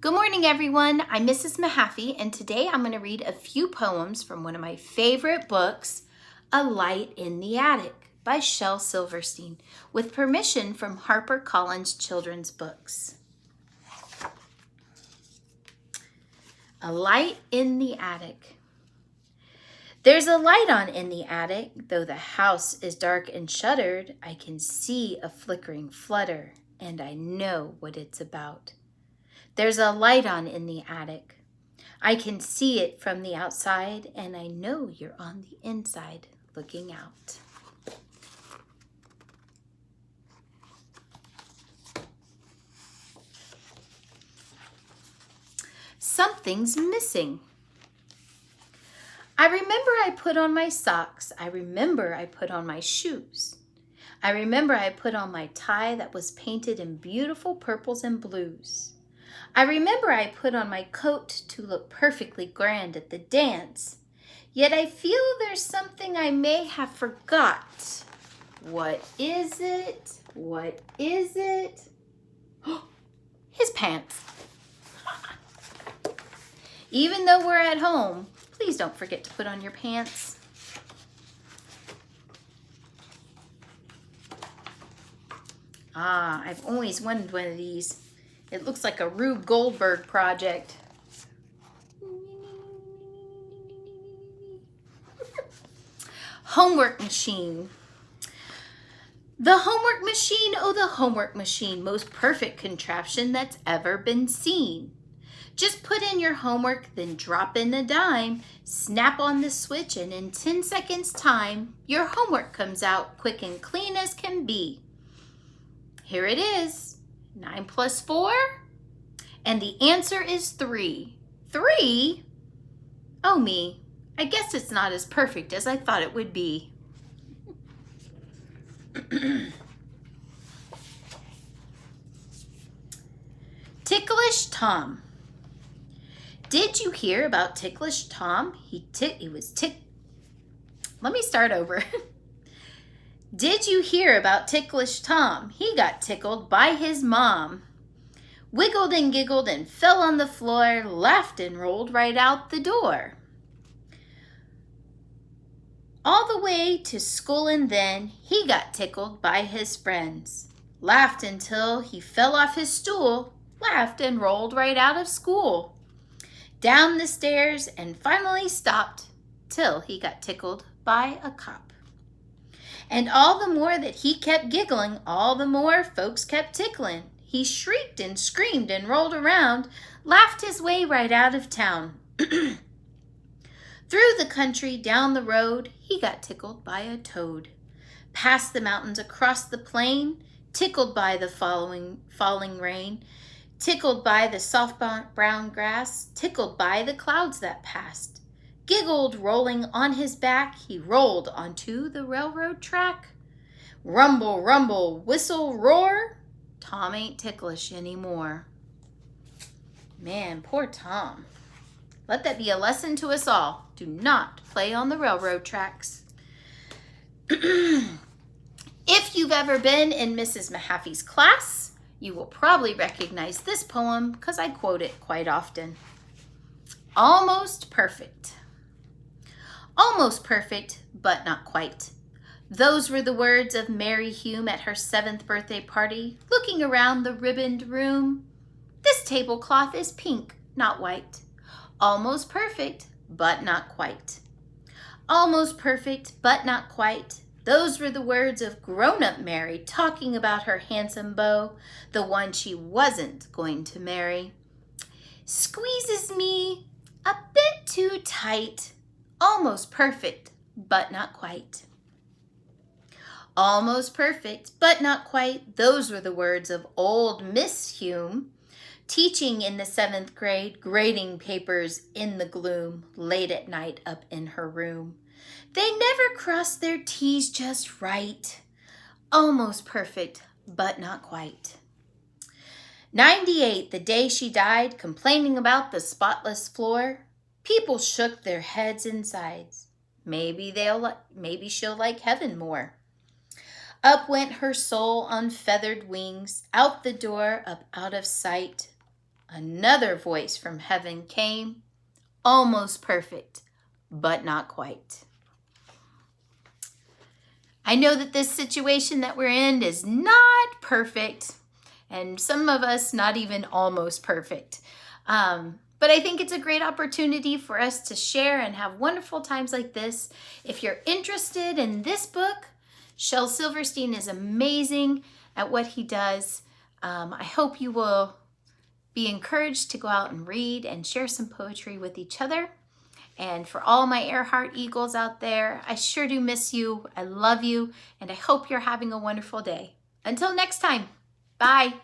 Good morning, everyone. I'm Mrs. Mehaffey, and today I'm going to read a few poems from one of my favorite books, A Light in the Attic by Shel Silverstein, with permission from Harper Collins Children's Books. A Light in the Attic. There's a light on in the attic, though the house is dark and shuttered. I can see a flickering flutter, and I know what it's about. There's a light on in the attic. I can see it from the outside, and I know you're on the inside looking out. Something's missing. I remember I put on my socks. I remember I put on my shoes. I remember I put on my tie that was painted in beautiful purples and blues. I remember I put on my coat to look perfectly grand at the dance. Yet I feel there's something I may have forgot. What is it? What is it? His pants. Even though we're at home, please don't forget to put on your pants. I've always wanted one of these. It looks like a Rube Goldberg project. Homework machine. The homework machine, oh the homework machine, most perfect contraption that's ever been seen. Just put in your homework, then drop in a dime, snap on the switch, and in 10 seconds time, your homework comes out quick and clean as can be. Here it is. 9 plus 4, and the answer is 3. 3? Oh me, I guess it's not as perfect as I thought it would be. Ticklish Tom. Did you hear about Ticklish Tom? Let me start over. Did you hear about Ticklish Tom? He got tickled by his mom. Wiggled and giggled and fell on the floor, laughed and rolled right out the door. All the way to school, and then he got tickled by his friends. Laughed until he fell off his stool, laughed and rolled right out of school. Down the stairs and finally stopped till he got tickled by a cop. And all the more that he kept giggling, all the more folks kept tickling. He shrieked and screamed and rolled around, laughed his way right out of town. Through the country, down the road, he got tickled by a toad. Past the mountains, across the plain, tickled by the falling rain, tickled by the soft brown grass, tickled by the clouds that passed. Giggled, rolling on his back, he rolled onto the railroad track. Rumble, rumble, whistle, roar, Tom ain't ticklish anymore. Man, poor Tom. Let that be a lesson to us all. Do not play on the railroad tracks. If you've ever been in Mrs. Mehaffey's class, you will probably recognize this poem because I quote it quite often. Almost perfect. Almost perfect, but not quite. Those were the words of Mary Hume at her 7th birthday party, looking around the ribboned room. This tablecloth is pink, not white. Almost perfect, but not quite. Almost perfect, but not quite. Those were the words of grown-up Mary talking about her handsome beau, the one she wasn't going to marry. Squeezes me a bit too tight. Almost perfect, but not quite. Almost perfect, but not quite. Those were the words of old Miss Hume, teaching in the 7th grade, grading papers in the gloom, late at night up in her room. They never crossed their T's just right. Almost perfect, but not quite. 98, the day she died, complaining about the spotless floor. People shook their heads and sides. Maybe she'll like heaven more. Up went her soul on feathered wings, out the door, up out of sight, Another voice from heaven came, almost perfect, but not quite. I know that this situation that we're in is not perfect, and some of us not even almost perfect. But I think it's a great opportunity for us to share and have wonderful times like this. If you're interested in this book, Shel Silverstein is amazing at what he does. I hope you will be encouraged to go out and read and share some poetry with each other. And for all my Earhart Eagles out there, I sure do miss you. I love you, and I hope you're having a wonderful day. Until next time, bye.